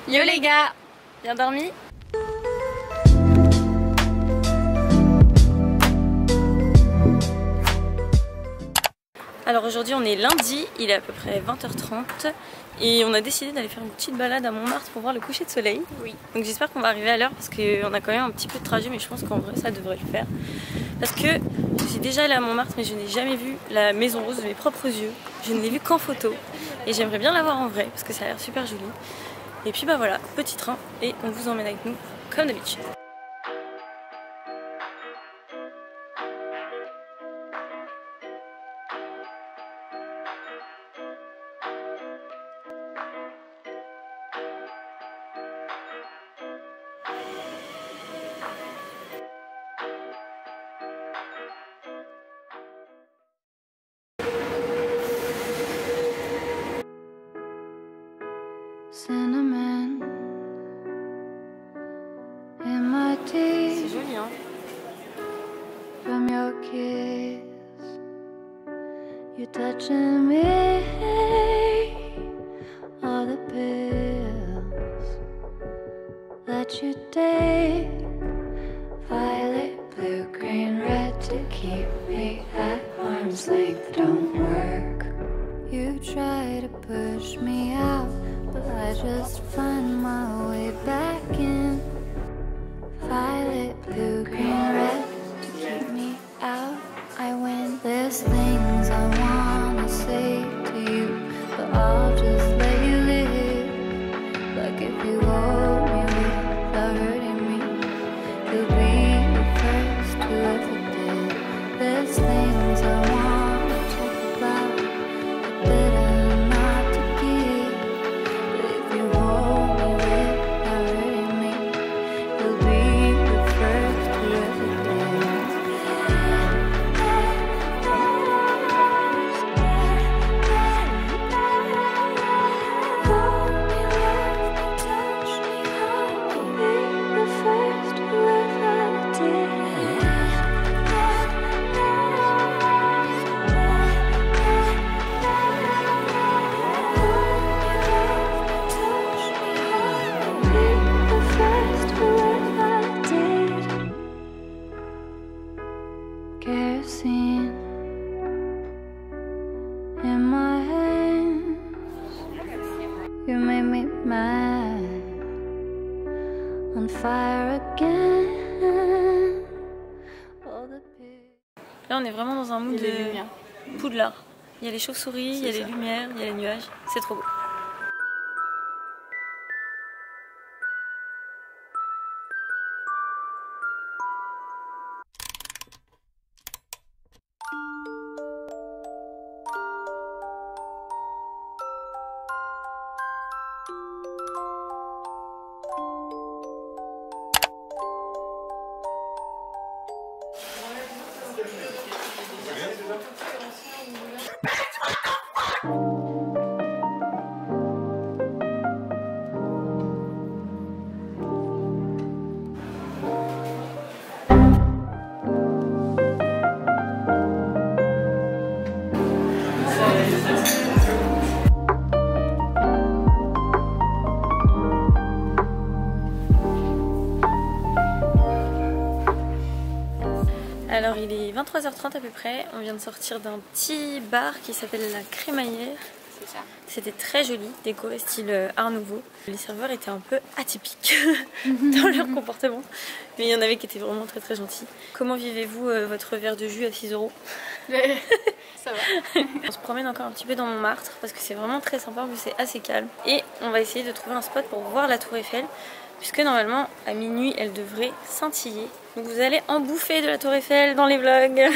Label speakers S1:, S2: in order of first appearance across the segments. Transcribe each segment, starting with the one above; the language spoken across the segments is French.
S1: Yo les gars, bien dormi? Alors aujourd'hui on est lundi, il est à peu près 20h30 et on a décidé d'aller faire une petite balade à Montmartre pour voir le coucher de soleil. Oui. Donc j'espère qu'on va arriver à l'heure parce qu'on a quand même un petit peu de trajet, mais je pense qu'en vrai ça devrait le faire. Parce que je suis déjà allée à Montmartre mais je n'ai jamais vu la Maison Rose de mes propres yeux. Je ne l'ai vue qu'en photo et j'aimerais bien la voir en vrai parce que ça a l'air super joli. Et puis bah voilà, petit train et on vous emmène avec nous comme d'habitude.
S2: Cinnamon in my teeth.
S1: C'est joli hein.
S2: From your kiss, you touching me. All the pills that you take, violet, blue, green, red, to keep me at arm's length, don't work. You try to push me out, but I just find my way back in. Violet, blue, green, red, to keep me out, I win. There's things I wanna say to you, but I'll just let you live. Like if you hold me without hurting me, you'll be the first to ever did. There's things I wanna talk about, but better not to give. But if you hold me without hurting me, you'll be the first to ever did. Hold me, love me, touch me, I'll be the first who ever did. Kerosene in my hands, you made me mad, on fire again. All the
S1: Là on est vraiment dans un mood de Poudlard. Il y a les chauves-souris, il y a les lumières, il y a les nuages, c'est trop beau. Alors il est 23h30 à peu près, on vient de sortir d'un petit bar qui s'appelle la Crémaillère. C'est ça. C'était très joli, décoré style Art Nouveau. Les serveurs étaient un peu atypiques dans leur comportement, mais il y en avait qui étaient vraiment très très gentils. Comment vivez-vous votre verre de jus à 6 €?
S3: Ça va.
S1: On se promène encore un petit peu dans Montmartre parce que c'est vraiment très sympa, mais c'est assez calme. Et on va essayer de trouver un spot pour voir la Tour Eiffel, puisque normalement à minuit elle devrait scintiller. Donc vous allez en bouffer de la Tour Eiffel dans les vlogs.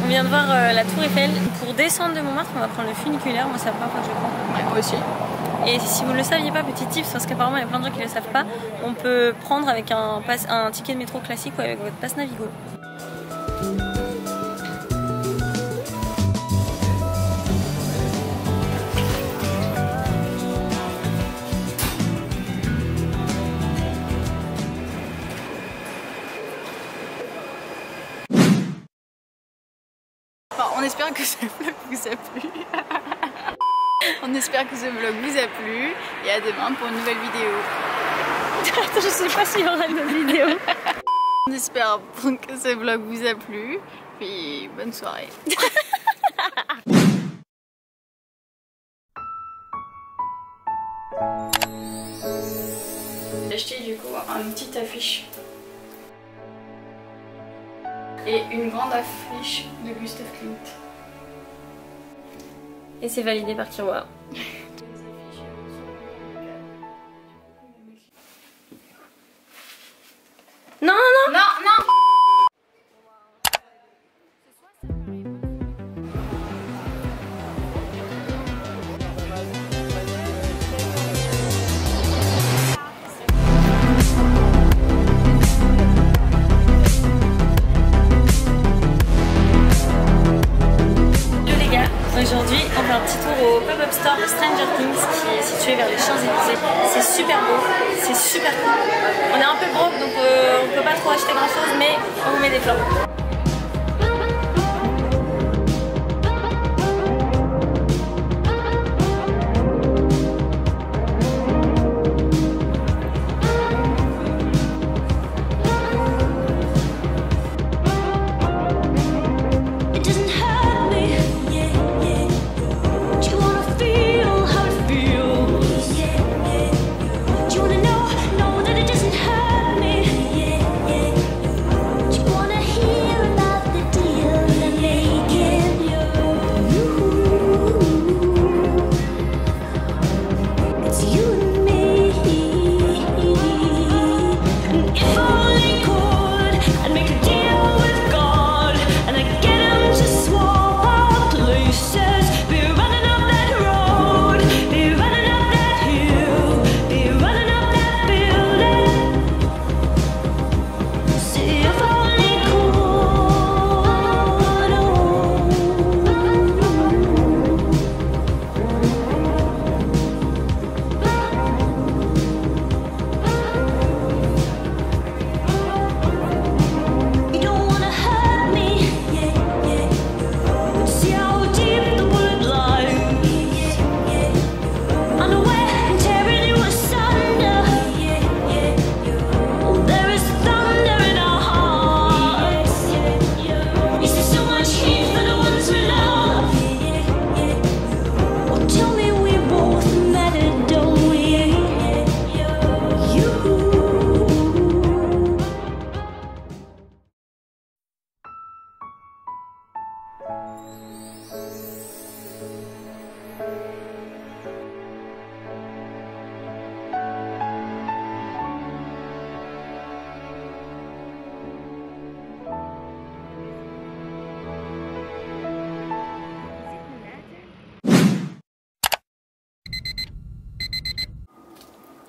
S1: On vient de voir la Tour Eiffel. Pour descendre de Montmartre, on va prendre le funiculaire. Moi, c'est la première fois que je le prends.
S3: Ouais, moi aussi.
S1: Et si vous ne le saviez pas, petit tips, parce qu'apparemment il y a plein de gens qui ne le savent pas, on peut prendre avec un ticket de métro classique ou avec votre passe Navigo.
S3: Enfin, on espère que ce vlog vous a plu. On espère que ce vlog vous a plu. Et à demain pour une nouvelle vidéo.
S1: Attends, je sais pas s'il y aura une autre vidéo.
S3: On espère que ce vlog vous a plu. Puis bonne soirée.
S1: J'ai acheté du coup une petite affiche et une grande affiche de Gustav Klimt. Et c'est validé par Kiroa. Non, non, non!
S3: Non, non!
S1: Aujourd'hui, on fait un petit tour au pop-up store de Stranger Things qui est situé vers les Champs-Élysées. C'est super beau, c'est super cool. On est un peu broke donc on peut pas trop acheter grand chose, mais on vous met des plans.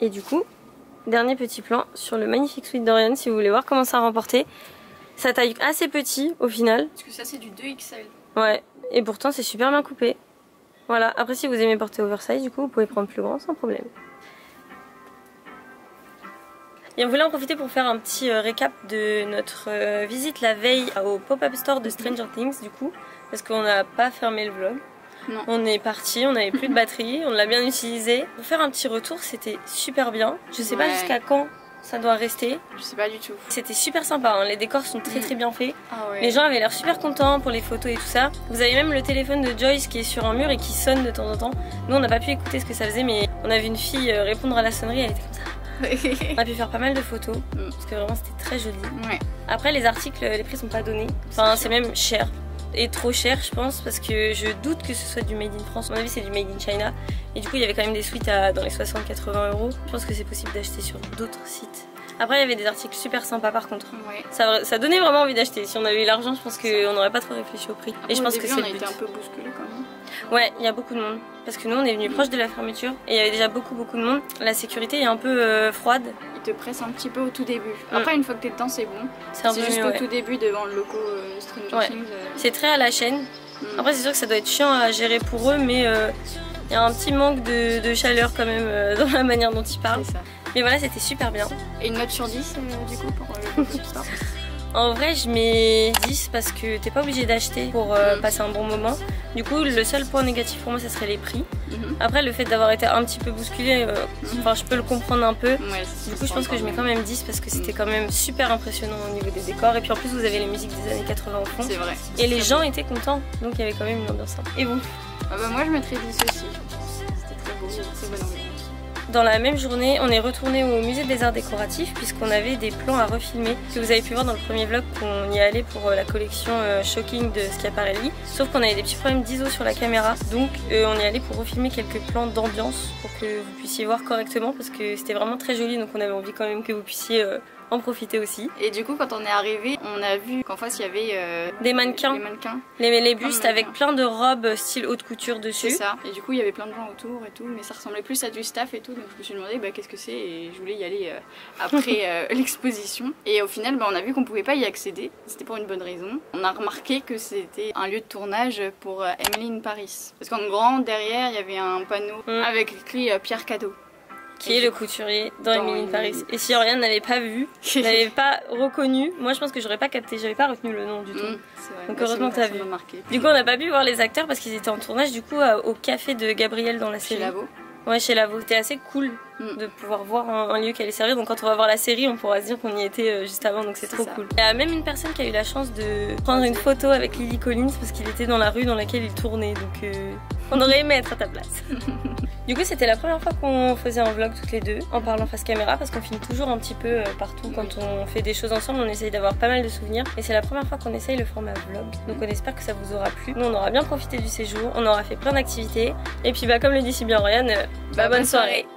S1: Et du coup, dernier petit plan sur le magnifique sweat d'Oriane si vous voulez voir comment ça a remporté. Sa taille assez petit au final.
S3: Parce que ça c'est du 2XL.
S1: Ouais, et pourtant c'est super bien coupé. Voilà, après si vous aimez porter oversize, du coup vous pouvez prendre plus grand sans problème. Et on voulait en profiter pour faire un petit récap de notre visite la veille au pop-up store de Stranger Things du coup. Parce qu'on n'a pas fermé le vlog.
S3: Non.
S1: On est parti, on n'avait plus de batterie, on l'a bien utilisé. Pour faire un petit retour, c'était super bien. Je sais pas jusqu'à quand ça doit rester.
S3: Je sais pas du tout.
S1: C'était super sympa, hein. Les décors sont très bien faits.
S3: Ah ouais.
S1: Les gens avaient l'air super contents pour les photos et tout ça. Vous avez même le téléphone de Joyce qui est sur un mur et qui sonne de temps en temps. Nous on n'a pas pu écouter ce que ça faisait, mais on a vu une fille répondre à la sonnerie, elle était comme ça. On a pu faire pas mal de photos parce que vraiment c'était très joli.
S3: Ouais.
S1: Après les articles, les prix sont pas donnés. Enfin c'est même cher. Et trop cher je pense parce que je doute que ce soit du made in France. À mon avis c'est du made in China. Et du coup il y avait quand même des suites dans les 60-80 €. Je pense que c'est possible d'acheter sur d'autres sites. Après il y avait des articles super sympas par contre.
S3: Ouais.
S1: Ça donnait vraiment envie d'acheter. Si on avait eu l'argent je pense qu'on n'aurait pas trop réfléchi au prix. Et je pense que c'est
S3: on
S1: le
S3: a
S1: but.
S3: été un peu bousculés quand même.
S1: Ouais, il y a beaucoup de monde. Parce que nous on est venu proche de la fermeture et il y avait déjà beaucoup de monde. La sécurité est un peu froide.
S3: Ils te pressent un petit peu au tout début. Après une fois que t'es dedans c'est bon.
S1: C'est
S3: juste
S1: mieux,
S3: au
S1: ouais.
S3: tout début devant le logo Stranger Things.
S1: C'est très à la chaîne. Après c'est sûr que ça doit être chiant à gérer pour eux mais il y a un petit manque de chaleur quand même dans la manière dont ils parlent.
S3: C'est ça.
S1: Mais voilà, c'était super bien.
S3: Et une note sur 10 du coup pour le pop-up store.
S1: En vrai je mets 10 parce que t'es pas obligé d'acheter pour passer un bon moment. Du coup le seul point négatif pour moi ça serait les prix. Après le fait d'avoir été un petit peu bousculé, enfin je peux le comprendre un peu. Du coup je pense que je mets quand même 10 parce que c'était quand même super impressionnant au niveau des décors. Et puis en plus vous avez les musiques des années 80 au fond.
S3: C'est vrai.
S1: Et les gens étaient contents, donc il y avait quand même une ambiance sympa. Et vous?
S3: Moi je mettrais 10 aussi. C'était très beau, très bonne ambiance.
S1: Dans la même journée, on est retourné au musée des arts décoratifs puisqu'on avait des plans à refilmer que vous avez pu voir dans le premier vlog qu'on y allait pour la collection Shocking de Schiaparelli. Sauf qu'on avait des petits problèmes d'ISO sur la caméra, donc on y allait pour refilmer quelques plans d'ambiance pour que vous puissiez voir correctement parce que c'était vraiment très joli, donc on avait envie quand même que vous puissiez en profiter aussi.
S3: Et du coup quand on est arrivé, on a vu qu'en face il y avait
S1: des mannequins, les bustes avec plein de robes style haute couture dessus.
S3: C'est ça, et du coup il y avait plein de gens autour et tout, mais ça ressemblait plus à du staff et tout, donc je me suis demandé qu'est-ce que c'est et je voulais y aller après l'exposition. Et au final on a vu qu'on pouvait pas y accéder, c'était pour une bonne raison. On a remarqué que c'était un lieu de tournage pour Emily in Paris, parce qu'en grand derrière il y avait un panneau avec écrit Pierre Cadault,
S1: qui est le couturier dans Emily in Paris. Et si Oriane n'avait pas vu, n'avait pas reconnu, moi je pense que j'aurais pas capté, j'avais pas retenu le nom du tout. Donc heureusement que t'as vu. Du coup on n'a pas pu voir les acteurs parce qu'ils étaient en tournage du coup au café de Gabriel dans la série.
S3: Chez Lavo.
S1: Ouais, chez Lavo. C'était assez cool de pouvoir voir un lieu qui allait servir. Donc quand on va voir la série, on pourra se dire qu'on y était juste avant, donc c'est trop cool. Il y a même une personne qui a eu la chance de prendre une photo avec Lily Collins parce qu'il était dans la rue dans laquelle il tournait, donc on aurait aimé être à ta place. Du coup c'était la première fois qu'on faisait un vlog toutes les deux en parlant face caméra parce qu'on filme toujours un petit peu partout quand on fait des choses ensemble, on essaye d'avoir pas mal de souvenirs et c'est la première fois qu'on essaye le format vlog, donc on espère que ça vous aura plu. Nous on aura bien profité du séjour, on aura fait plein d'activités et puis comme le dit si bien Oriane, bonne soirée.